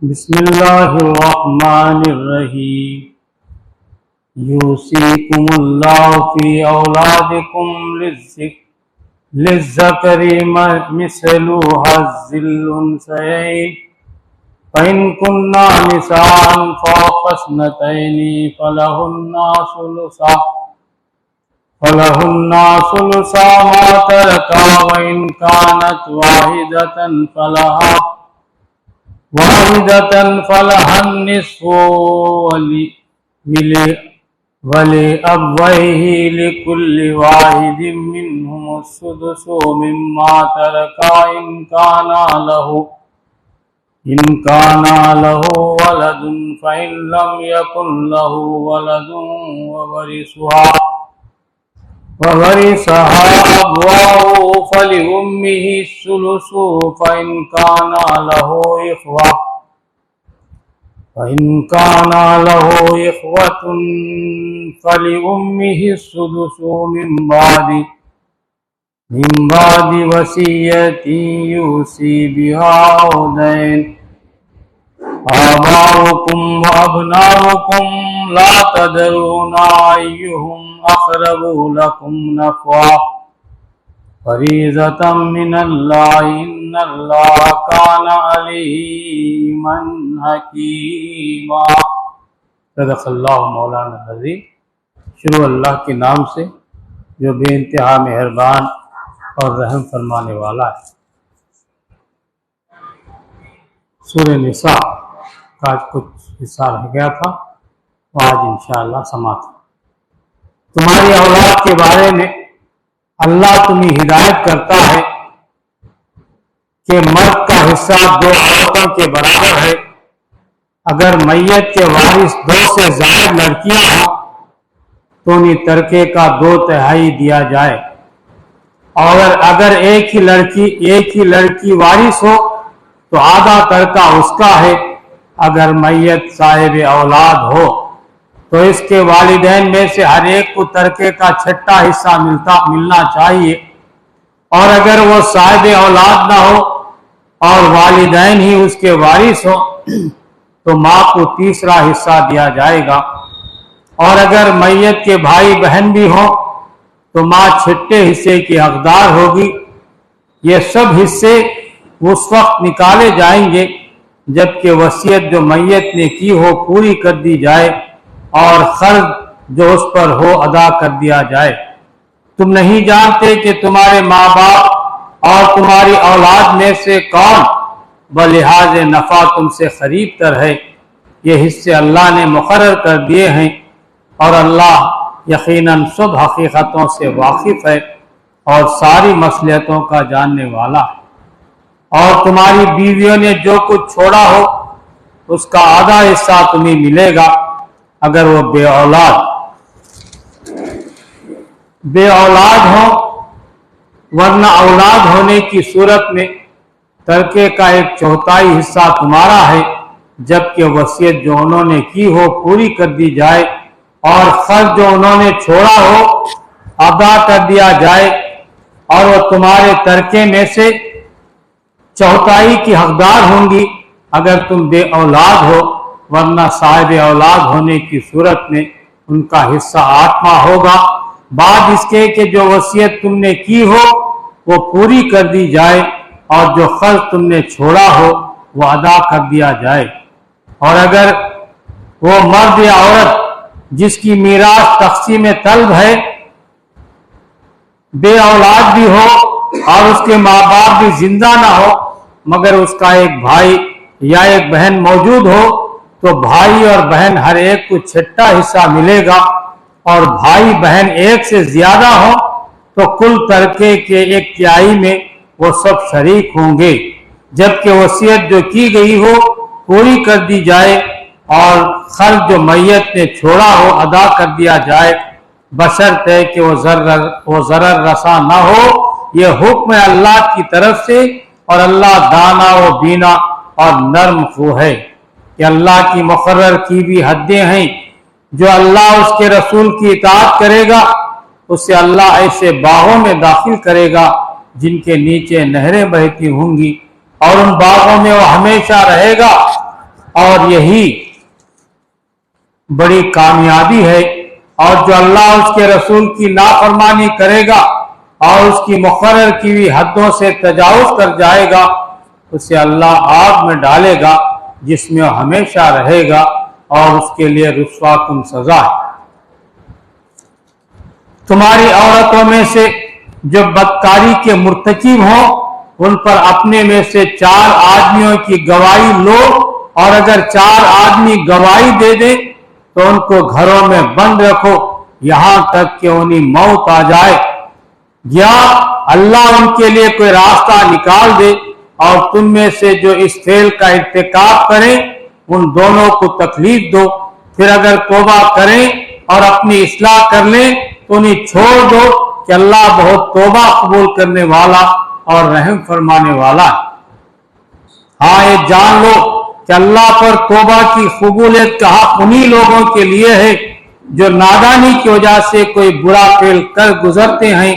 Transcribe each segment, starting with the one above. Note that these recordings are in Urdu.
بسم اللہ الرحمن الرحیم یوصیکم اللہ فی اولادکم للذکر مثل حظ الانثیین فإن كنا نساء فوق اثنتین فلہن ثلثا ما ترکا وإن كانت واحدة فلها النصف ولأبويه لكل واحد منهم السدس مما ترك إن كان له ولد فإن لم يكن له ولد وورثها أبواه فلأمه الثلث فإن كان له إخوة فلأمه السدس من بعد وصية يوصي بها أو دين آباؤكم وأبناؤكم لا تدرون أيهم أقرب لكم نفعا فریضۃ من اللہ ان اللہ کان علیما حکیما۔ صدق اللہ مولانا العظیم۔ شروع اللہ کے نام سے جو بے انتہا مہربان اور رحم فرمانے والا ہے۔ سورہ نساء کا کچھ حصہ رہ گیا تھا، آج انشاءاللہ سماعت۔ تمہاری اولاد کے بارے میں اللہ تمہیں ہدایت کرتا ہے کہ مرد کا حصہ 2 عورتوں کے برابر ہے۔ اگر میت کے وارث 2 سے زائد لڑکیاں ہوں تو انہیں ترکے کا 2/3 دیا جائے، اور اگر ایک ہی لڑکی وارث ہو تو آدھا ترکہ اس کا ہے۔ اگر میت صاحب اولاد ہو تو اس کے والدین میں سے ہر ایک کو ترکے کا 6واں حصہ ملنا چاہیے، اور اگر وہ صاحب اولاد نہ ہو اور والدین ہی اس کے وارث ہو تو ماں کو 3واں حصہ دیا جائے گا، اور اگر میت کے بھائی بہن بھی ہوں تو ماں 6 حصے کی حقدار ہوگی۔ یہ سب حصے اس وقت نکالے جائیں گے جبکہ وصیت جو میت نے کی ہو پوری کر دی جائے اور قرض جو اس پر ہو ادا کر دیا جائے۔ تم نہیں جانتے کہ تمہارے ماں باپ اور تمہاری اولاد میں سے کون بلحاظ نفع تم سے قریب تر ہے۔ یہ حصے اللہ نے مقرر کر دیے ہیں، اور اللہ یقیناً سب حقیقتوں سے واقف ہے اور ساری مصلحتوں کا جاننے والا ہے۔ اور تمہاری بیویوں نے جو کچھ چھوڑا ہو اس کا آدھا حصہ تمہیں ملے گا اگر وہ بے اولاد ہوں، ورنہ اولاد ہونے کی صورت میں ترکے کا 1/4 حصہ تمہارا ہے، جبکہ وصیت جو انہوں نے کی ہو پوری کر دی جائے اور قرض جو انہوں نے چھوڑا ہو ادا کر دیا جائے، اور وہ تمہارے ترکے میں سے 1/4 کی حقدار ہوں گی اگر تم بے اولاد ہو، ورنہ صاحب اولاد ہونے کی صورت میں ان کا حصہ 8واں ہوگا، بعد اس کے کہ جو وصیت تم نے کی ہو وہ پوری کر دی جائے اور جو قرض تم نے چھوڑا ہو وہ ادا کر دیا جائے۔ اور اگر وہ مرد یا عورت جس کی میراث تقسیم طلب ہے بے اولاد بھی ہو اور اس کے ماں باپ بھی زندہ نہ ہو مگر اس کا ایک بھائی یا ایک بہن موجود ہو تو بھائی اور بہن ہر ایک کو 6واں حصہ ملے گا، اور بھائی بہن 1 سے زیادہ ہو تو کل ترکے کے 1/3 میں وہ سب شریک ہوں گے، جبکہ وصیت جو کی گئی ہو پوری کر دی جائے اور قرض جو میت نے چھوڑا ہو ادا کر دیا جائے، بشرطے کہ وہ ضرر رساں نہ ہو۔ یہ حکم ہے اللہ کی طرف سے، اور اللہ دانا و بینا اور نرم خو ہے کہ اللہ کی مقرر کی بھی حدیں ہیں۔ جو اللہ اس کے رسول کی اطاعت کرے گا اسے اللہ ایسے باغوں میں داخل کرے گا جن کے نیچے نہریں بہتی ہوں گی، اور ان باغوں میں وہ ہمیشہ رہے گا، اور یہی بڑی کامیابی ہے۔ اور جو اللہ اس کے رسول کی نافرمانی کرے گا اور اس کی مقرر کی ہوئی حدوں سے تجاوز کر جائے گا، اسے اللہ آگ میں ڈالے گا جس میں وہ ہمیشہ رہے گا، اور اس کے لیے رسوا کن سزا ہے۔ تمہاری عورتوں میں سے جو بدکاری کے مرتکب ہوں ان پر اپنے میں سے 4 آدمیوں کی گواہی لو، اور اگر 4 آدمی گواہی دے دیں تو ان کو گھروں میں بند رکھو یہاں تک کہ انہیں موت آ جائے، یا اللہ ان کے لیے کوئی راستہ نکال دے۔ اور تم میں سے جو اس فعل کا ارتکاب کریں ان دونوں کو تکلیف دو، پھر اگر توبہ کریں اور اپنی اصلاح کر لیں تو انہیں چھوڑ دو کہ اللہ بہت توبہ قبول کرنے والا اور رحم فرمانے والا ہے۔ ہاں یہ جان لو کہ اللہ پر توبہ کی قبولیت کا حق انہی لوگوں کے لیے ہے جو نادانی کی وجہ سے کوئی برا فعل کر گزرتے ہیں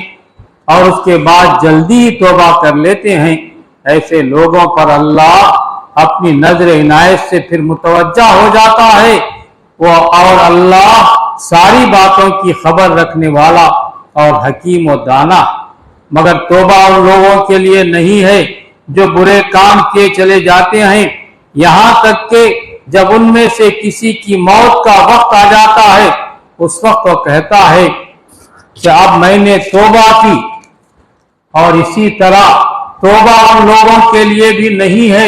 اور اس کے بعد جلدی ہی توبہ کر لیتے ہیں۔ ایسے لوگوں پر اللہ اپنی نظر عنایت سے پھر متوجہ ہو جاتا ہے، اور اللہ ساری باتوں کی خبر رکھنے والا اور حکیم و دانا۔ مگر توبہ ان لوگوں کے لیے نہیں ہے جو برے کام کیے چلے جاتے ہیں، یہاں تک کہ جب ان میں سے کسی کی موت کا وقت آ جاتا ہے اس وقت وہ کہتا ہے کہ اب میں نے توبہ کی۔ اور اسی طرح توبہ ان لوگوں کے لیے بھی نہیں ہے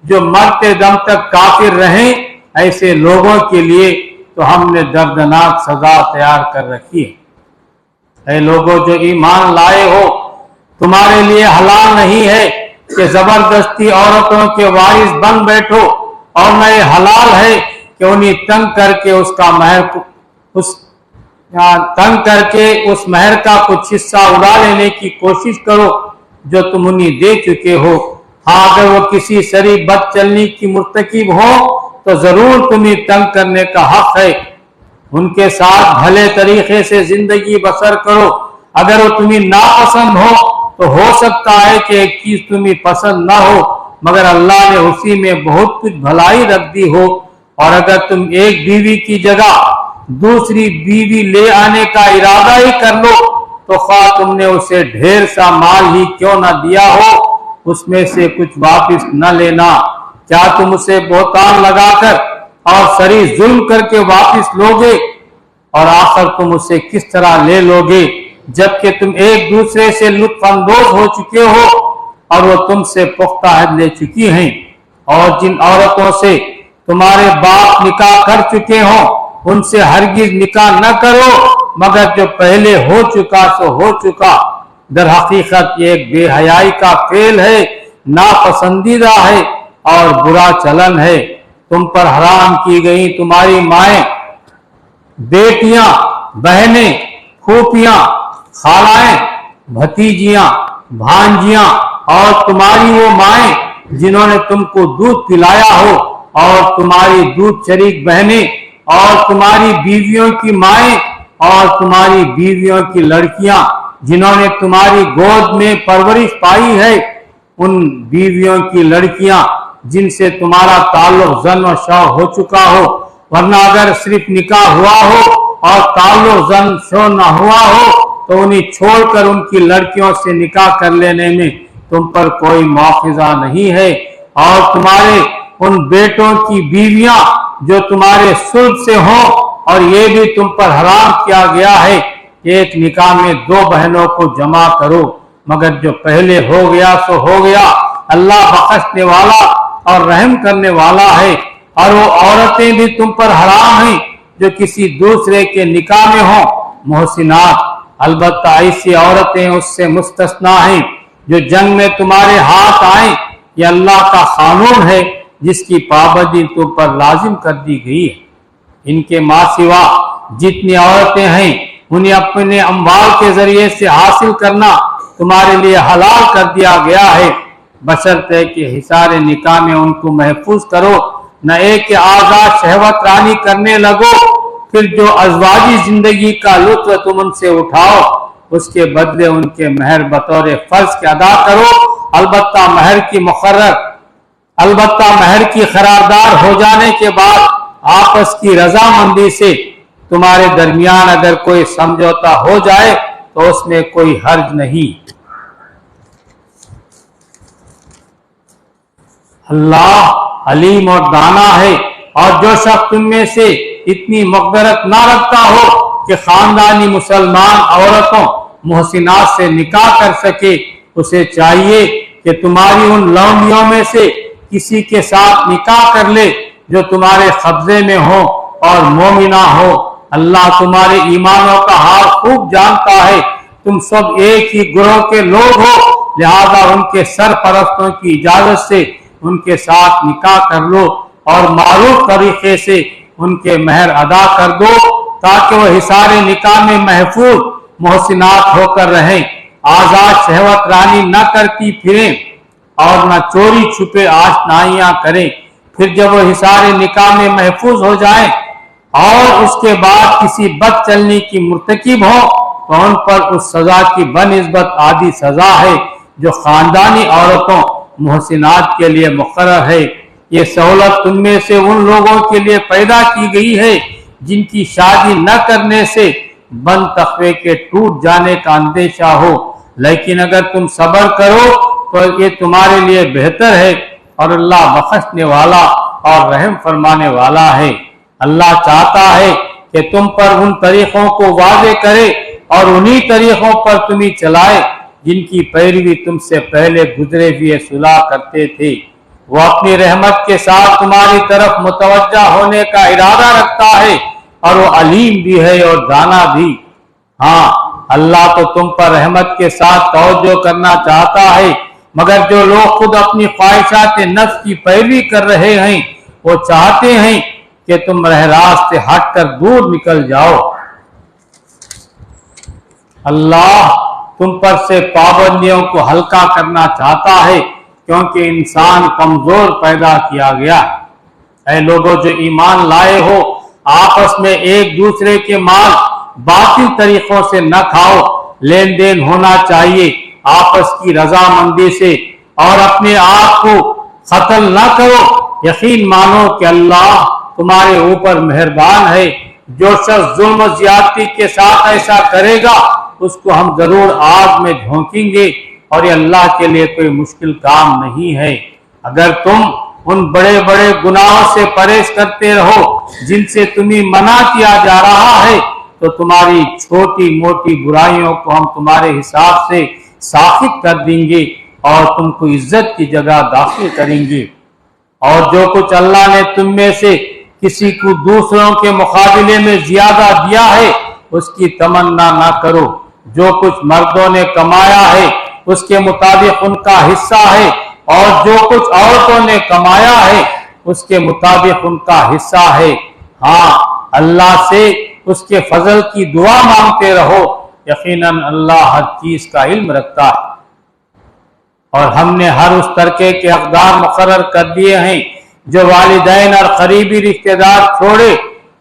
جو مرتے دم تک کافر رہیں، ایسے لوگوں کے لیے تو ہم نے دردناک سزا تیار کر رکھی ہے۔ اے لوگوں جو ایمان لائے ہو، تمہارے لیے حلال نہیں ہے کہ زبردستی عورتوں کے وارث بن بیٹھو، اور نہ یہ حلال ہے کہ انہیں تنگ کر کے اس مہر کا کچھ حصہ اڑا لینے کی کوشش کرو جو تم انہیں دے چکے ہو۔ ہاں اگر وہ کسی شریف بد چلنی کی مرتکب ہو تو ضرور تمہیں تنگ کرنے کا حق ہے، ان کے ساتھ بھلے طریقے سے زندگی بسر کرو۔ اگر وہ تمہیں ناپسند ہو سکتا ہے کہ ایک چیز تمہیں پسند نہ ہو، مگر اللہ نے اسی میں بہت کچھ بھلائی رکھ دی ہو۔ اور اگر تم ایک بیوی کی جگہ دوسری بیوی لے آنے کا ارادہ ہی کر لو تو خواہ تم نے اسے ڈھیر سا مال ہی کیوں نہ دیا ہو، اس میں سے کچھ واپس نہ لینا۔ کیا تم اسے بہتان لگا کر اور سری ظلم کر کے واپس لوگے؟ اور آخر تم اسے کس طرح لے لوگے جبکہ تم ایک دوسرے سے لطف اندوز ہو چکے ہو اور وہ تم سے پختہ عہد لے چکی ہیں؟ اور جن عورتوں سے تمہارے باپ نکاح کر چکے ہوں ان سے ہرگز نکاح نہ کرو، مگر جو پہلے ہو چکا سو ہو چکا۔ در حقیقت یہ ایک بے حیائی کا فعل ہے، ناپسندیدہ ہے اور برا چلن ہے۔ تم پر حرام کی گئی تمہاری مائیں، بیٹیاں، بہنیں، پھوپھیاں، خالائیں، بھتیجیاں، بھانجیاں، اور تمہاری وہ مائیں جنہوں نے تم کو دودھ پلایا ہو، اور تمہاری دودھ شریک بہنیں، اور تمہاری بیویوں کی مائیں، اور تمہاری بیویوں کی لڑکیاں جنہوں نے تمہاری گود میں پرورش پائی ہے، ان بیویوں کی لڑکیاں جن سے تمہارا تعلق زن و شو ہو چکا ہو، ورنہ اگر صرف نکاح ہوا ہو اور تعلق زن شو نہ ہوا ہو تو انہیں چھوڑ کر ان کی لڑکیوں سے نکاح کر لینے میں تم پر کوئی مواخذہ نہیں ہے۔ اور تمہارے ان بیٹوں کی بیویاں جو تمہارے صلب سے ہوں، اور یہ بھی تم پر حرام کیا گیا ہے کہ ایک نکاح میں 2 بہنوں کو جمع کرو، مگر جو پہلے ہو گیا سو ہو گیا۔ اللہ بخشنے والا اور رحم کرنے والا ہے۔ اور وہ عورتیں بھی تم پر حرام ہیں جو کسی دوسرے کے نکاح میں ہوں، محسنات، البتہ ایسی عورتیں اس سے مستثنا ہیں جو جنگ میں تمہارے ہاتھ آئیں۔ یہ اللہ کا قانون ہے جس کی پابندی تم پر لازم کر دی گئی ہے۔ ان کے ماں سوا جتنی عورتیں ہیں انہیں اپنے اموال کے ذریعے سے حاصل کرنا تمہارے لیے حلال کر دیا گیا ہے، بشرطے کہ حصار نکاح میں ان کو محفوظ کرو، نہ ایک آزاد شہوت رانی کرنے لگو۔ پھر جو ازواجی زندگی کا لطف تم ان سے اٹھاؤ اس کے بدلے ان کے مہر بطور فرض کے ادا کرو، البتہ مہر کی مقرر البتہ مہر کی قرارداد ہو جانے کے بعد آپس کی رضامندی سے تمہارے درمیان اگر کوئی سمجھوتا ہو جائے تو اس میں کوئی حرج نہیں۔ اللہ علیم اور دانا ہے، اور جو شخص تم میں سے اتنی مقدرت نہ رکھتا ہو کہ خاندانی مسلمان عورتوں محسنات سے نکاح کر سکے، اسے چاہیے کہ تمہاری ان لونڈیوں میں سے کسی کے ساتھ نکاح کر لے جو تمہارے قبضے میں ہو اور مومنہ ہو۔ اللہ تمہارے ایمانوں کا حال خوب جانتا ہے، تم سب ایک ہی گروہ کے لوگ ہو، لہذا ان کے سرپرستوں کی اجازت سے ان کے ساتھ نکاح کر لو اور معروف طریقے سے ان کے مہر ادا کر دو تاکہ وہ حصار نکاح میں محفوظ محسنات ہو کر رہیں، آزاد شہوت رانی نہ کرتی پھریں اور نہ چوری چھپے آشنائیاں کریں۔ پھر جب وہ حصار نکاح میں محفوظ ہو جائیں اور اس کے بعد کسی بد چلنی کی مرتکب ہو تو ان پر اس سزا کی بنسبت آدھی سزا ہے جو خاندانی عورتوں محسنات کے لیے مقرر ہے۔ یہ سہولت تم میں سے ان لوگوں کے لیے پیدا کی گئی ہے جن کی شادی نہ کرنے سے بن تقوی کے ٹوٹ جانے کا اندیشہ ہو، لیکن اگر تم صبر کرو تو یہ تمہارے لیے بہتر ہے، اور اللہ بخشنے والا اور رحم فرمانے والا ہے۔ اللہ چاہتا ہے کہ تم پر ان طریقوں کو واضح کرے اور انہی طریقوں پر تمہیں چلائے جن کی پیروی تم سے پہلے گزرے ہوئے صلاح کرتے تھے۔ وہ اپنی رحمت کے ساتھ تمہاری طرف متوجہ ہونے کا ارادہ رکھتا ہے، اور وہ علیم بھی ہے اور دانا بھی۔ ہاں، اللہ تو تم پر رحمت کے ساتھ توجہ کرنا چاہتا ہے، مگر جو لوگ خود اپنی خواہشات نفس کی پیروی کر رہے ہیں وہ چاہتے ہیں کہ تم راہ راست سے ہٹ کر دور نکل جاؤ۔ اللہ تم پر سے پابندیوں کو ہلکا کرنا چاہتا ہے کیونکہ انسان کمزور پیدا کیا گیا۔ اے لوگوں جو ایمان لائے ہو، آپس میں ایک دوسرے کے مال باطل طریقوں سے نہ کھاؤ، لین دین ہونا چاہیے آپس کی رضامندی سے، اور اپنے آپ کو قتل نہ کرو، یقین مانو کہ اللہ تمہارے اوپر مہربان ہے۔ جو شخص ظلم و زیادتی کے ساتھ ایسا کرے گا اس کو ہم ضرور آگ میں جھونکیں گے، اور یہ اللہ کے لیے کوئی مشکل کام نہیں ہے۔ اگر تم ان بڑے بڑے گناہوں سے پرہیز کرتے رہو جن سے تمہیں منع کیا جا رہا ہے تو تمہاری چھوٹی موٹی برائیوں کو ہم تمہارے حساب سے ساخت کر دیں گے اور تم کو عزت کی جگہ داخل کریں گے۔ اور جو کچھ اللہ نے تم میں سے کسی کو دوسروں کے مقابلے میں زیادہ دیا ہے اس کی تمنا نہ کرو، جو کچھ مردوں نے کمایا ہے اس کے مطابق ان کا حصہ ہے، اور جو کچھ عورتوں نے کمایا ہے اس کے مطابق ان کا حصہ ہے۔ ہاں، اللہ سے اس کے فضل کی دعا مانگتے رہو، یقیناً اللہ ہر چیز کا علم رکھتا ہے۔ اور ہم نے ہر اس طرح کے اقدار مقرر کر دیے ہیں جو والدین اور قریبی رشتہ دار چھوڑے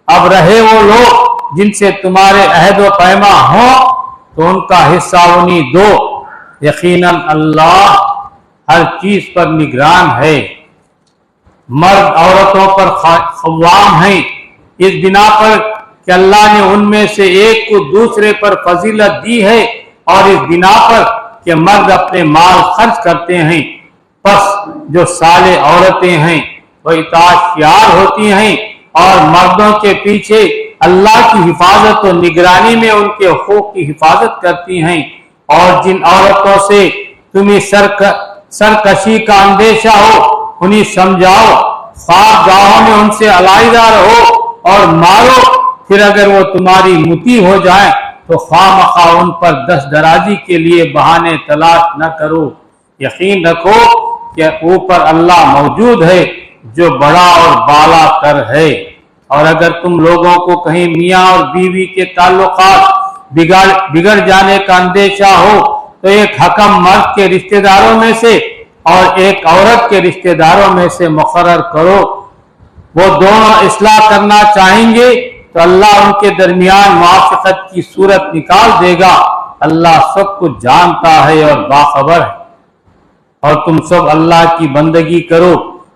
اب رہے وہ لوگ جن سے تمہارے عہد و پیما ہوں تو ان کا حصہ انہیں دو، یقیناً اللہ ہر چیز پر نگران ہے۔ مرد عورتوں پر قوام ہیں اس بنا پر کہ اللہ نے ان میں سے ایک کو دوسرے پر فضیلت دی ہے، اور اس بنا پر کہ مرد اپنے مال خرچ کرتے ہیں، پس جو صالح عورتیں ہیں وہ اطاعتیار ہوتی ہیں اور مردوں کے پیچھے اللہ کی حفاظت و نگرانی میں ان کے حقوق کی حفاظت کرتی ہیں۔ اور جن عورتوں سے تمہیں سرکشی کا اندیشہ ہو انہیں سمجھاؤ، خواب گاہوں میں ان سے علیحدہ رہو اور مارو، پھر اگر وہ تمہاری مطیع ہو جائیں تو خواہ مخواہ ان پر دست درازی کے لیے بہانے تلاش نہ کرو۔ یقین رکھو کہ اوپر اللہ موجود ہے جو بڑا اور بالا تر ہے۔ اور اگر تم لوگوں کو کہیں میاں اور بیوی کے تعلقات بگڑ جانے کا اندیشہ ہو تو ایک حکم مرد کے رشتہ داروں میں سے اور ایک عورت کے رشتہ داروں میں سے مقرر کرو، وہ دونوں اصلاح کرنا چاہیں گے تو اللہ ان کے درمیان موافقت کی صورت نکال دے گا۔ اللہ سب کچھ جانتا ہے اور باخبر ہے۔ اور تم سب اللہ کی بندگی کرو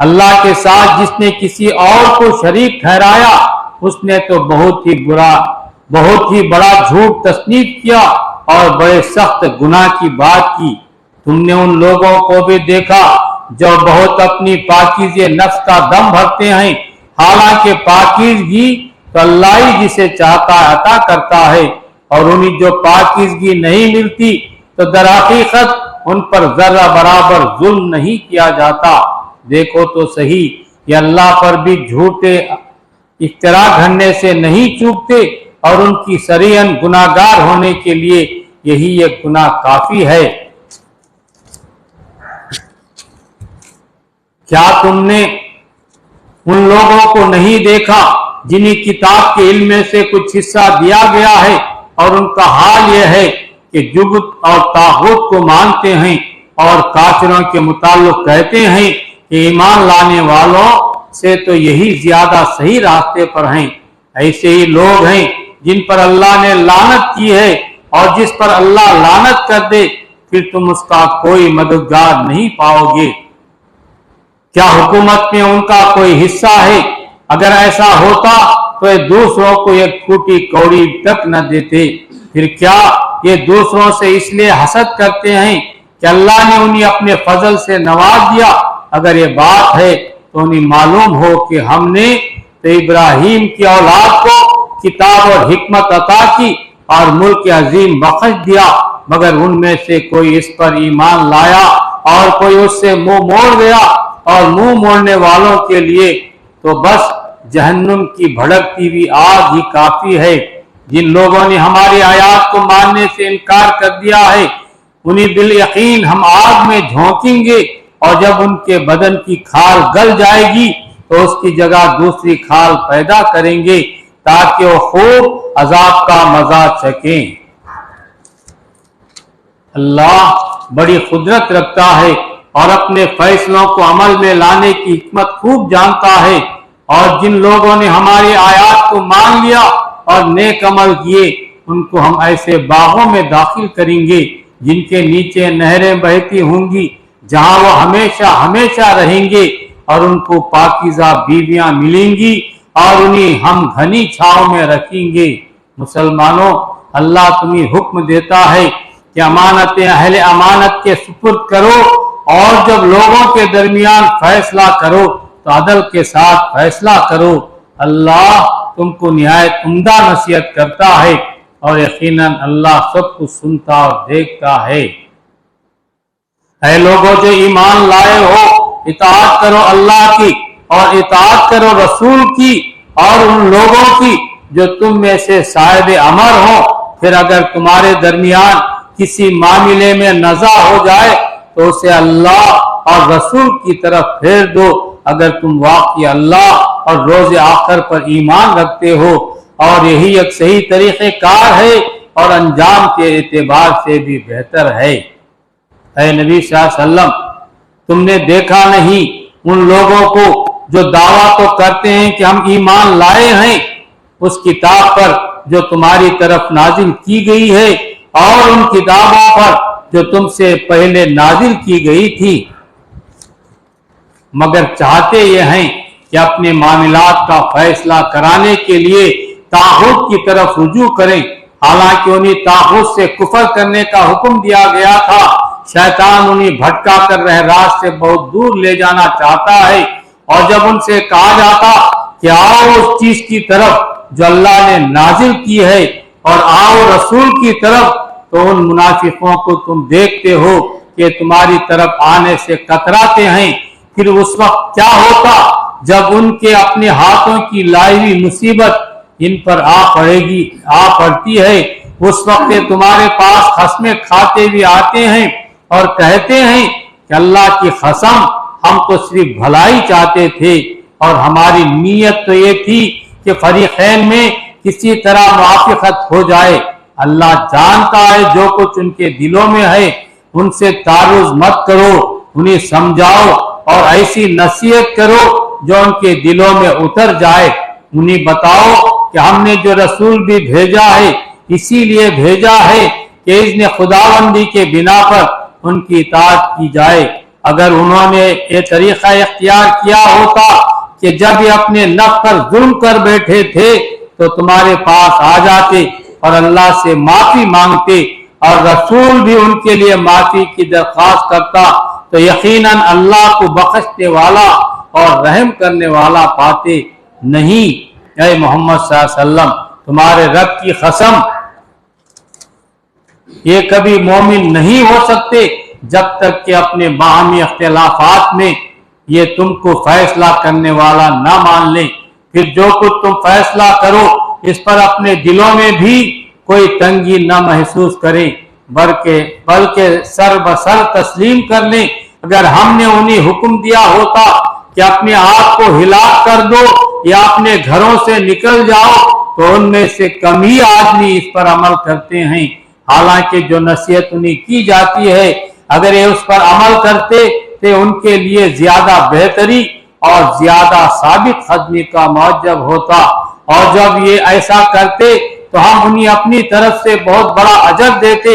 اللہ کے ساتھ جس نے کسی اور کو شریک ٹھہرایا اس نے تو بہت ہی بڑا جھوٹ تصنیف کیا اور بڑے سخت گناہ کی بات کی۔ تم نے ان لوگوں کو بھی دیکھا جو بہت اپنی پاکیزے نفس کا دم بھرتے ہیں، حالانکہ پاکیزگی تو اللہ ہی جسے چاہتا عطا کرتا ہے، اور انہیں جو پاکیزگی نہیں ملتی تو در حقیقت ان پر ذرہ برابر ظلم نہیں کیا جاتا۔ دیکھو تو صحیح، یہ اللہ پر بھی جھوٹے افترا گھڑنے سے نہیں چوکتے، اور ان کی صریحاً گناہگار ہونے کے لیے یہی ایک گناہ کافی ہے۔ کیا تم نے ان لوگوں کو نہیں دیکھا جنہیں کتاب کے علم میں سے کچھ حصہ دیا گیا ہے، اور ان کا حال یہ ہے کہ جبت اور طاغوت کو مانتے ہیں، اور کافروں کے متعلق کہتے ہیں کہ ایمان لانے والوں سے تو یہی زیادہ صحیح راستے پر ہیں۔ ایسے ہی لوگ ہیں جن پر اللہ نے لعنت کی ہے، اور جس پر اللہ لعنت کر دے پھر تم اس کا کوئی مددگار نہیں پاؤ گے۔ کیا حکومت میں ان کا کوئی حصہ ہے؟ اگر ایسا ہوتا تو یہ دوسروں کو ایک پھوٹی کوڑی تک نہ دیتے۔ پھر کیا یہ دوسروں سے اس لیے حسد کرتے ہیں کہ اللہ نے انہیں اپنے فضل سے نواز دیا؟ اگر یہ بات ہے تو انہیں معلوم ہو کہ ہم نے تو ابراہیم کی اولاد کو کتاب اور حکمت عطا کی اور ملک عظیم بخش دیا، مگر ان میں سے کوئی اس پر ایمان لایا اور کوئی اس سے منہ موڑ گیا، اور منہ موڑنے والوں کے لیے تو بس جہنم کی بھڑکتی ہوئی آگ ہی کافی ہے۔ جن لوگوں نے ہماری آیات کو ماننے سے انکار کر دیا ہے انہیں بالیقین ہم آگ میں جھونکیں گے، اور جب ان کے بدن کی کھال گل جائے گی تو اس کی جگہ دوسری کھال پیدا کریں گے تاکہ وہ خوب عذاب کا مزہ چکیں۔ اللہ بڑی قدرت رکھتا ہے اور اپنے فیصلوں کو عمل میں لانے کی حکمت خوب جانتا ہے، اور جن لوگوں نے ہماری آیات کو مان لیا اور نیک عمل کیے ان کو ہم ایسے باغوں میں داخل کریں گے جن کے نیچے نہریں بہتی ہوں گی، جہاں وہ ہمیشہ ہمیشہ رہیں گے، اور ان کو پاکیزہ بیویاں ملیں گی اور انہیں ہم گھنی چھاؤں میں رکھیں گے۔ مسلمانوں، اللہ تمہیں حکم دیتا ہے کہ امانتیں اہل امانت کے سپرد کرو، اور جب لوگوں کے درمیان فیصلہ کرو تو عدل کے ساتھ فیصلہ کرو۔ اللہ تم کو نہایت عمدہ نصیحت کرتا ہے، اور یقیناً اللہ سب کو سنتا اور دیکھتا ہے۔ اے لوگوں جو ایمان لائے ہو، اطاعت کرو اللہ کی اور اطاعت کرو رسول کی اور ان لوگوں کی جو تم میں سے صاحب امر ہوں۔ پھر اگر تمہارے درمیان کسی معاملے میں نزاع ہو جائے تو اسے اللہ اور رسول کی طرف پھیر دو، اگر تم واقعی اللہ اور روز آخر پر ایمان رکھتے ہو، اور یہی ایک صحیح طریقہ کار ہے اور انجام کے اعتبار سے بھی بہتر ہے۔ اے نبی صلی اللہ علیہ وسلم، تم نے دیکھا نہیں ان لوگوں کو جو دعویٰ تو کرتے ہیں کہ ہم ایمان لائے ہیں اس کتاب پر جو تمہاری طرف نازل کی گئی ہے اور ان کتابوں پر جو تم سے پہلے نازل کی گئی تھی، مگر چاہتے یہ ہیں کہ اپنے معاملات کا فیصلہ کرانے کے لیے طاغوت کی طرف رجوع کریں، حالانکہ انہیں طاغوت سے کفر کرنے کا حکم دیا گیا تھا۔ شیطان انہیں بھٹکا کر راہ راست سے بہت دور لے جانا چاہتا ہے، اور جب ان سے کہا جاتا کہ آؤ اس چیز کی طرف جو اللہ نے نازل کی ہے اور آؤ رسول کی طرف، تو ان منافقوں کو تم دیکھتے ہو کہ تمہاری طرف آنے سے کتراتے ہیں۔ پھر اس وقت کیا ہوتا جب ان کے اپنے ہاتھوں کی لائی ہوئی مصیبت ان پر آ پڑتی ہے، اس وقت تمہارے پاس قسمیں کھاتے ہوئے آتے ہیں اور کہتے ہیں کہ اللہ کی قسم ہم تو صرف بھلائی چاہتے تھے، اور ہماری نیت تو یہ تھی کہ فریقین میں کسی طرح موافقت ہو جائے۔ اللہ جانتا ہے جو کچھ ان کے دلوں میں ہے، ان سے تعرض مت کرو، انہیں سمجھاؤ اور ایسی نصیحت کرو جو ان کے دلوں میں اتر جائے۔ انہیں بتاؤ کہ ہم نے جو رسول بھی بھیجا ہے اسی لیے بھیجا ہے کہ اذن خداوندی کے بنا پر ان کی اطاعت کی جائے۔ اگر انہوں نے یہ طریقہ اختیار کیا ہوتا کہ جب یہ اپنے نفس پر ظلم کر بیٹھے تھے تو تمہارے پاس آ جاتے اور اللہ سے معافی مانگتے اور رسول بھی ان کے لیے معافی کی درخواست کرتا تو یقیناً اللہ کو بخشنے والا اور رحم کرنے والا پاتے نہیں۔ اے محمد صلی اللہ علیہ وسلم، تمہارے رب کی قسم یہ کبھی مومن نہیں ہو سکتے جب تک کہ اپنے باہمی اختلافات میں یہ تم کو فیصلہ کرنے والا نہ مان لیں، پھر جو کچھ تم فیصلہ کرو اس پر اپنے دلوں میں بھی کوئی تنگی نہ محسوس کریں، بلکہ سر بسر تسلیم کر لیں۔ اگر ہم نے انہیں حکم دیا ہوتا کہ اپنے آپ کو ہلاک کر دو یا اپنے گھروں سے نکل جاؤ تو ان میں سے کم ہی آدمی اس پر عمل کرتے ہیں، حالانکہ جو نصیحت انہیں کی جاتی ہے اگر یہ اس پر عمل کرتے تو ان کے لیے زیادہ بہتری اور زیادہ ثابت قدمی کا موجب ہوتا، اور جب یہ ایسا کرتے تو ہم انہیں اپنی طرف سے بہت بڑا اجر دیتے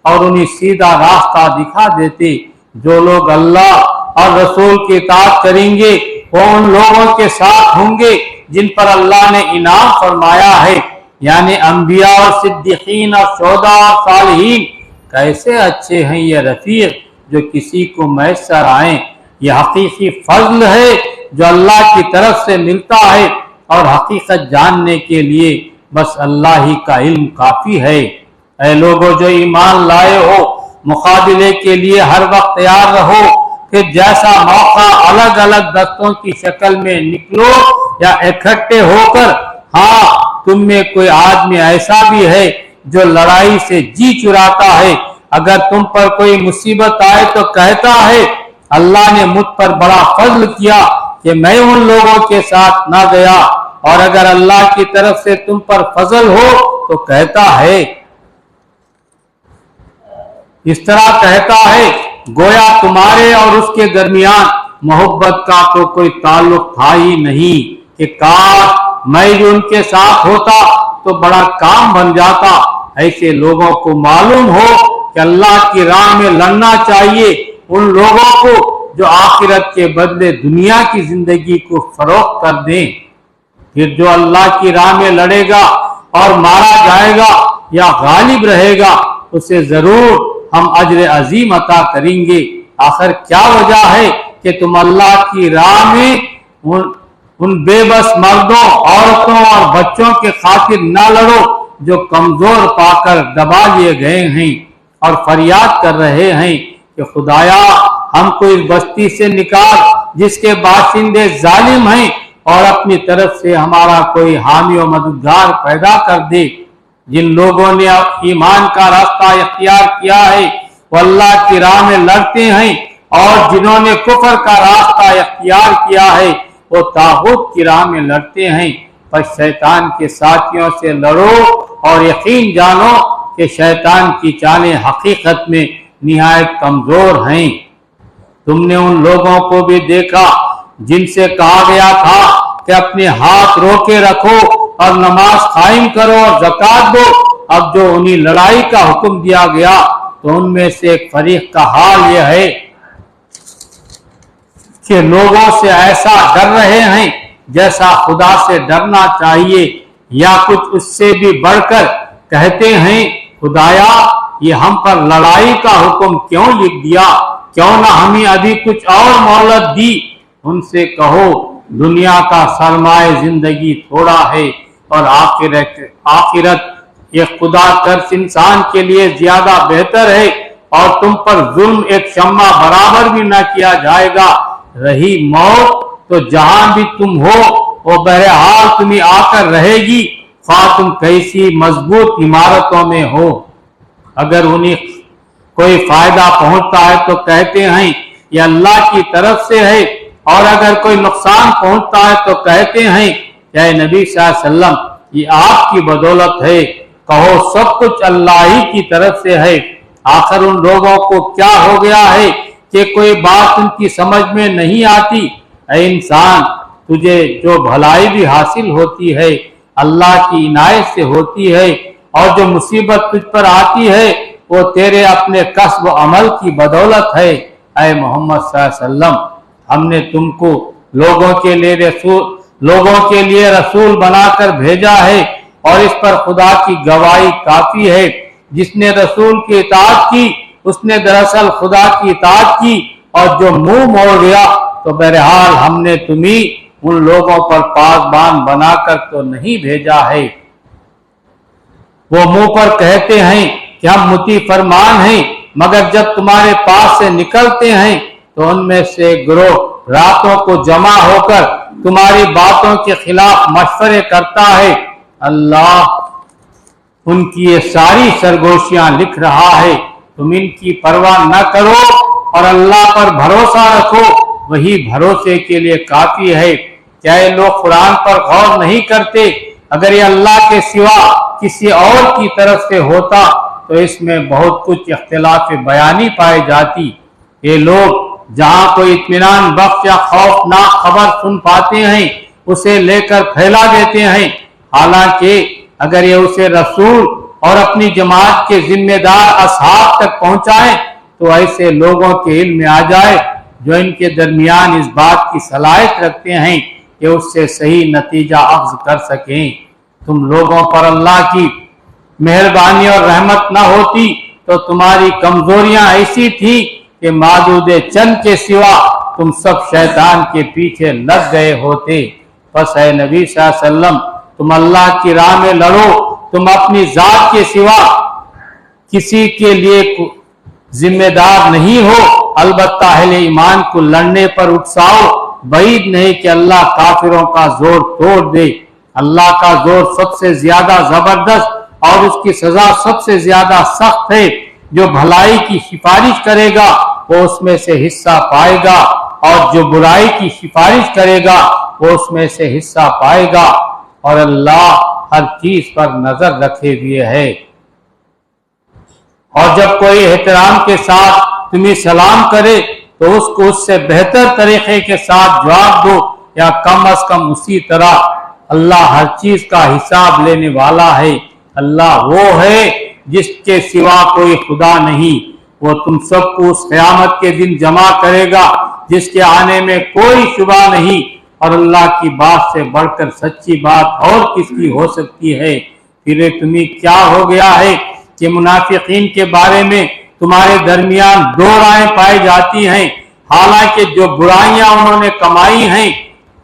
اور انہیں سیدھا راستہ دکھا دیتے۔ جو لوگ اللہ اور رسول کی اطاعت کریں گے وہ ان لوگوں کے ساتھ ہوں گے جن پر اللہ نے انعام فرمایا ہے، یعنی انبیاء اور صدیقین اور شہداء اور صالحین۔ کیسے اچھے ہیں یہ رفیق جو کسی کو میسر آئیں۔ یہ حقیقی فضل ہے جو اللہ کی طرف سے ملتا ہے، اور حقیقت جاننے کے لیے بس اللہ ہی کا علم کافی ہے۔ اے لوگوں جو ایمان لائے ہو، مقابلے کے لیے ہر وقت تیار رہو، پھر جیسا موقع الگ الگ دستوں کی شکل میں نکلو یا اکٹھے ہو کر۔ ہاں، تم میں کوئی آدمی ایسا بھی ہے جو لڑائی سے جی چراتا ہے، اگر تم پر کوئی مصیبت آئے تو کہتا ہے اللہ نے مجھ پر بڑا فضل کیا کہ میں ان لوگوں کے ساتھ نہ گیا، اور اگر اللہ کی طرف سے تم پر فضل ہو تو کہتا ہے، اس طرح کہتا ہے گویا تمہارے اور اس کے درمیان محبت کا تو کوئی تعلق تھا ہی نہیں، کہ کاش میں جو ان کے ساتھ ہوتا تو بڑا کام بن جاتا۔ ایسے لوگوں کو معلوم ہو کہ اللہ کی راہ میں لڑنا چاہیے ان لوگوں کو جو آخرت کے بدلے دنیا کی زندگی کو فروخت کر دیں۔ پھر جو اللہ کی راہ میں لڑے گا اور مارا جائے گا یا غالب رہے گا اسے ضرور ہم اجر عظیم عطا کریں گے۔ آخر کیا وجہ ہے کہ تم اللہ کی راہ میں ان بے بس مردوں، عورتوں اور بچوں کے خاطر نہ لڑو جو کمزور پا کر دبا لیے گئے ہیں اور فریاد کر رہے ہیں کہ خدایا ہم کو اس بستی سے نکال جس کے باشندے ظالم ہیں، اور اپنی طرف سے ہمارا کوئی حامی و مددگار پیدا کر دے۔ جن لوگوں نے ایمان کا راستہ اختیار کیا ہے وہ اللہ کی راہ میں لڑتے ہیں، اور جنہوں نے کفر کا راستہ اختیار کیا ہے وہ طاغوت کی راہ میں لڑتے ہیں۔ پس شیطان کے ساتھیوں سے لڑو اور یقین جانو کہ شیطان کی چالیں حقیقت میں نہایت کمزور ہیں۔ تم نے ان لوگوں کو بھی دیکھا جن سے کہا گیا تھا کہ اپنے ہاتھ روکے رکھو اور نماز قائم کرو اور زکوٰۃ دو، اب جو انہیں لڑائی کا حکم دیا گیا تو ان میں سے ایک فریق کا حال یہ ہے کہ لوگوں سے ایسا ڈر رہے ہیں جیسا خدا سے ڈرنا چاہیے، یا کچھ اس سے بھی بڑھ کر کہتے ہیں خدایا یہ ہم پر لڑائی کا حکم کیوں لکھ دیا، کیوں نہ ہمیں ابھی کچھ اور مہلت دی۔ ان سے کہو دنیا کا سرمایہ زندگی تھوڑا ہے اور آخرت یہ خدا ترس انسان کے لیے زیادہ بہتر ہے، اور تم پر ظلم ایک شمع برابر بھی نہ کیا جائے گا۔ رہی موت تو جہاں بھی تم ہو وہ بہرحال تمہیں آ کر رہے گی، خواہ تم کیسی مضبوط عمارتوں میں ہو۔ اگر انہیں کوئی فائدہ پہنچتا ہے تو کہتے ہیں یہ اللہ کی طرف سے ہے، اور اگر کوئی نقصان پہنچتا ہے تو کہتے ہیں کہ اے نبی صلی اللہ علیہ وسلم یہ آپ کی بدولت ہے۔ کہو سب کچھ اللہ ہی کی طرف سے ہے۔ آخر ان لوگوں کو کیا ہو گیا ہے کہ کوئی بات ان کی سمجھ میں نہیں آتی۔ اے انسان، تجھے جو بھلائی بھی حاصل ہوتی ہے اللہ کی عنایت سے ہوتی ہے، اور جو مصیبت تجھ پر آتی ہے وہ تیرے اپنے کسب و عمل کی بدولت ہے۔ اے محمد صلی اللہ علیہ وسلم ہم نے تم کو لوگوں کے لیے رسول بنا کر بھیجا ہے اور اس پر خدا کی گواہی کافی ہے جس نے رسول کی اطاعت کی اس نے دراصل خدا کی اطاعت کی اور جو منہ موڑ گیا تو بہرحال ہم نے تمہیں ان لوگوں پر پاسبان بنا کر تو نہیں بھیجا ہے۔ وہ منہ پر کہتے ہیں کہ ہم مطیع فرمان ہیں مگر جب تمہارے پاس سے نکلتے ہیں تو ان میں سے گروہ راتوں کو جمع ہو کر تمہاری باتوں کے خلاف مشورے کرتا ہے۔ اللہ ان کی یہ ساری سرگوشیاں لکھ رہا ہے، تم ان کی پرواہ نہ کرو اور اللہ پر بھروسہ رکھو، وہی بھروسے کے لیے کافی ہے۔ کیا یہ لوگ قرآن پر غور نہیں کرتے؟ اگر یہ اللہ کے سوا کسی اور کی طرف سے ہوتا تو اس میں بہت کچھ اختلاف بیانی پائی جاتی۔ یہ لوگ جہاں کوئی اطمینان بخش یا خوفناک خبر سن پاتے ہیں اسے لے کر پھیلا دیتے ہیں، حالانکہ اگر یہ اسے رسول اور اپنی جماعت کے ذمہ دار اصحاب تک پہنچائیں تو ایسے لوگوں کے علم میں آ جائے جو ان کے درمیان اس بات کی صلاحیت رکھتے ہیں کہ اس سے صحیح نتیجہ اخذ کر سکیں۔ تم لوگوں پر اللہ کی مہربانی اور رحمت نہ ہوتی تو تمہاری کمزوریاں ایسی تھیں کہ معدود چند کے سوا تم سب شیطان کے پیچھے لگ گئے ہوتے۔ پس اے نبی صلی اللہ علیہ وسلم تم اللہ کی راہ میں لڑو، تم اپنی ذات کے سوا کسی کے لیے ذمہ دار نہیں ہو، البتہ اہل ایمان کو لڑنے پر اکساؤ، بعید نہیں کہ اللہ کافروں کا زور توڑ دے۔ اللہ کا زور سب سے زیادہ زبردست اور اس کی سزا سب سے زیادہ سخت ہے۔ جو بھلائی کی سفارش کرے گا وہ اس میں سے حصہ پائے گا اور جو برائی کی سفارش کرے گا وہ اس میں سے حصہ پائے گا، اور اللہ ہر چیز پر نظر رکھے ہوئے ہے۔ اور جب کوئی احترام کے ساتھ تمہیں سلام کرے تو اس کو اس سے بہتر طریقے کے ساتھ جواب دو، یا کم از کم اسی طرح۔ اللہ ہر چیز کا حساب لینے والا ہے۔ اللہ وہ ہے جس کے سوا کوئی خدا نہیں، وہ تم سب کو اس قیامت کے دن جمع کرے گا جس کے آنے میں کوئی شبہ نہیں، اور اللہ کی بات سے بڑھ کر سچی بات اور کس کی ہو سکتی ہے۔ پھر تمہیں کیا ہو گیا ہے کہ منافقین کے بارے میں تمہارے درمیان دو رائے پائی جاتی ہیں، حالانکہ جو برائیاں انہوں نے کمائی ہیں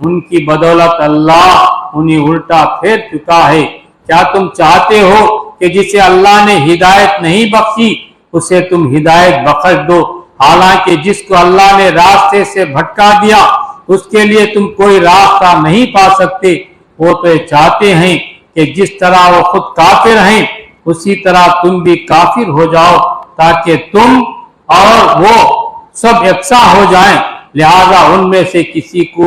ان کی بدولت اللہ انہیں الٹا پھیر چکا ہے۔ کیا تم چاہتے ہو کہ جسے اللہ نے ہدایت نہیں بخشی اسے تم ہدایت بخش دو، حالانکہ جس کو اللہ نے راستے سے بھٹکا دیا اس کے لیے تم کوئی راستہ نہیں پا سکتے۔ وہ تو یہ چاہتے ہیں کہ جس طرح وہ خود کافر ہیں اسی طرح تم بھی کافر ہو جاؤ تاکہ تم اور وہ سب یکساں ہو جائیں، لہذا ان میں سے کسی کو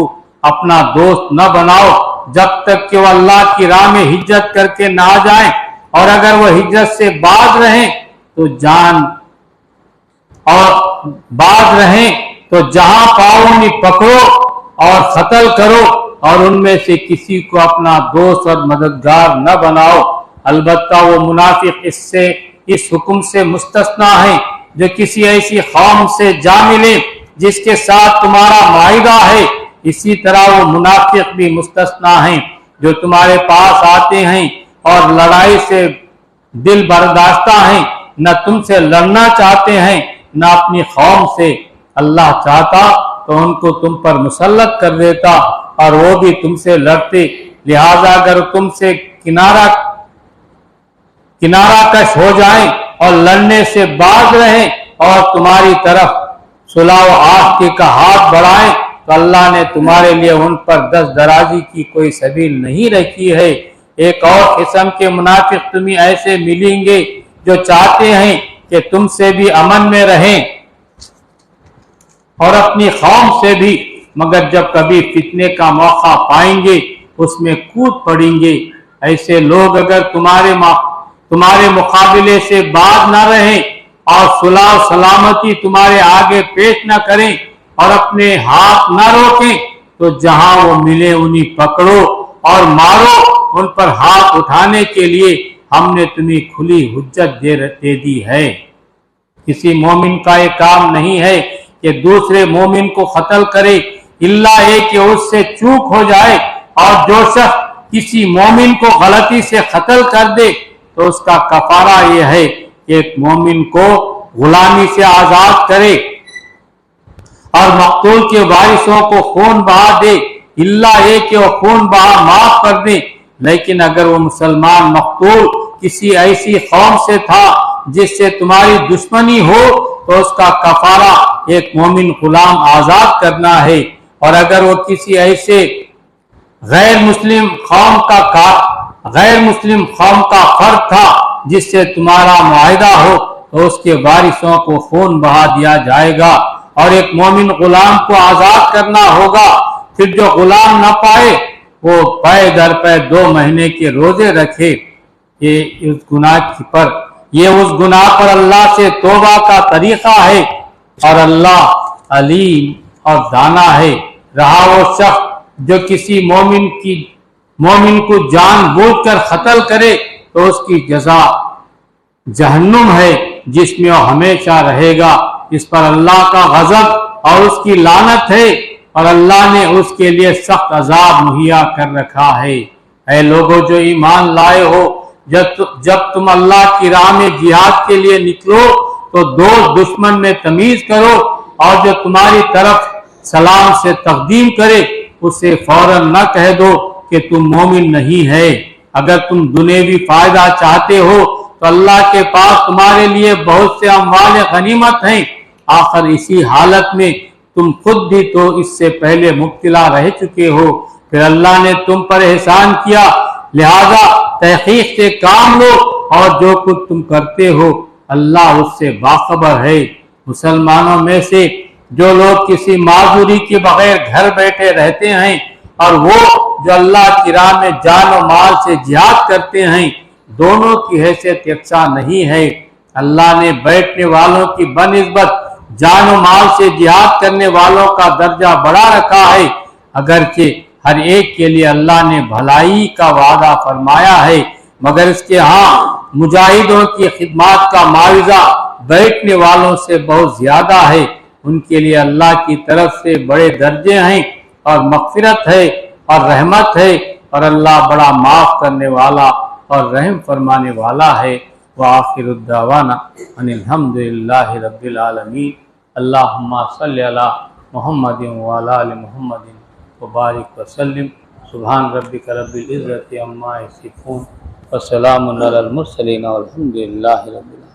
اپنا دوست نہ بناؤ جب تک کہ وہ اللہ کی راہ میں ہجرت کر کے نہ آ جائیں، اور اگر وہ ہجرت سے باز رہیں تو جہاں پاؤ انہیں پکڑو اور قتل کرو، اور ان میں سے کسی کو اپنا دوست اور مددگار نہ بناؤ۔ البتہ وہ منافق اس حکم سے مستثنا ہیں جو کسی ایسی قوم سے جا ملے جس کے ساتھ تمہارا معاہدہ ہے، اسی طرح وہ منافق بھی مستثنا ہیں جو تمہارے پاس آتے ہیں اور لڑائی سے دل برداشتہ ہیں، نہ تم سے لڑنا چاہتے ہیں نہ اپنی قوم سے۔ اللہ چاہتا تو ان کو تم پر مسلط کر دیتا اور وہ بھی تم سے لڑتے، لہذا اگر تم سے کنارہ کش ہو جائیں اور لڑنے سے باز رہیں اور تمہاری طرف صلح و عافیت کا ہاتھ بڑھائیں تو اللہ نے تمہارے لیے ان پر دست درازی کی کوئی سبیل نہیں رکھی ہے۔ ایک اور قسم کے منافق تمہیں ایسے ملیں گے جو چاہتے ہیں کہ تم سے بھی امن میں رہیں اور اپنی قوم سے بھی، مگر جب کبھی فتنے کا موقع پائیں گے اس میں کود پڑیں گے۔ ایسے لوگ اگر تمہارے مقابلے سے باز نہ رہیں اور صلح و سلامتی تمہارے آگے پیش نہ کریں اور اپنے ہاتھ نہ روکیں تو جہاں وہ ملے انہیں پکڑو اور مارو۔ ان پر ہاتھ اٹھانے کے لیے ہم نے تمہیں کھلی حجت دے دی ہے۔ کسی مومن کا یہ کام نہیں ہے کہ دوسرے مومن کو قتل کرے الا ہے کہ اس سے چوک ہو جائے، اور جو شخص کسی مومن کو غلطی سے قتل کر دے تو اس کا کفارہ یہ ہے کہ ایک مومن کو غلامی سے آزاد کرے اور مقتول کے وارثوں کو خون بہا دے، اللہ یہ کہ وہ خون بہا معاف کر دے۔ لیکن اگر وہ مسلمان مقتول کسی ایسی قوم سے تھا جس سے تمہاری دشمنی ہو تو اس کا کفارہ ایک مومن غلام آزاد کرنا ہے، اور اگر وہ کسی ایسے غیر مسلم قوم کا فرد تھا جس سے تمہارا معاہدہ ہو تو اس کے وارثوں کو خون بہا دیا جائے گا، اور ایک مومن غلام کو آزاد کرنا ہوگا۔ پھر جو غلام نہ پائے وہ پے در پے 2 مہینے کے روزے رکھے، یہ اس گناہ پر اللہ سے توبہ کا طریقہ ہے، اور اللہ علیم اور دانا ہے۔ رہا وہ شخص جو کسی مومن کو جان بوجھ کر قتل کرے تو اس کی جزا جہنم ہے جس میں وہ ہمیشہ رہے گا، اس پر اللہ کا غضب اور اس کی لعنت ہے، اور اللہ نے اس کے لیے سخت عذاب مہیا کر رکھا ہے۔ اے لوگو جو ایمان لائے ہو، جب تم اللہ کی راہ میں جہاد کے لیے نکلو تو دوست دشمن میں تمیز کرو، اور جو تمہاری طرف سلام سے تقدیم کرے اسے فوراً نہ کہہ دو کہ تم مومن نہیں ہے۔ اگر تم دنیوی فائدہ چاہتے ہو تو اللہ کے پاس تمہارے لیے بہت سے اموال غنیمت ہیں، آخر اسی حالت میں تم خود بھی تو اس سے پہلے مبتلا رہ چکے ہو، پھر اللہ نے تم پر احسان کیا، لہذا تحقیق سے کام لو، اور جو کچھ تم کرتے ہو اللہ اس سے باخبر ہے۔ مسلمانوں میں سے جو لوگ کسی معذوری کے بغیر گھر بیٹھے رہتے ہیں اور وہ جو اللہ کی راہ میں جان و مال سے جہاد کرتے ہیں، دونوں کی حیثیت یکساں نہیں ہے۔ اللہ نے بیٹھنے والوں کی بنسبت جان و مال سے جہاد کرنے والوں کا درجہ بڑھا رکھا ہے، اگرچہ ہر ایک کے لیے اللہ نے بھلائی کا وعدہ فرمایا ہے، مگر اس کے ہاں مجاہدوں کی خدمات کا معاوضہ بیٹھنے والوں سے بہت زیادہ ہے، ان کے لیے اللہ کی طرف سے بڑے درجے ہیں اور مغفرت ہے اور رحمت ہے، اور اللہ بڑا معاف کرنے والا اور رحم فرمانے والا ہے۔ وآخر الدعوانا ان الحمد للہ رب العالمین۔ اللہم صلی علی محمد وعلی آل محمد وبارک وسلم۔ سبحان ربک رب العزت عما یصفون وسلام علی المرسلین والحمد للہ رب العالمین۔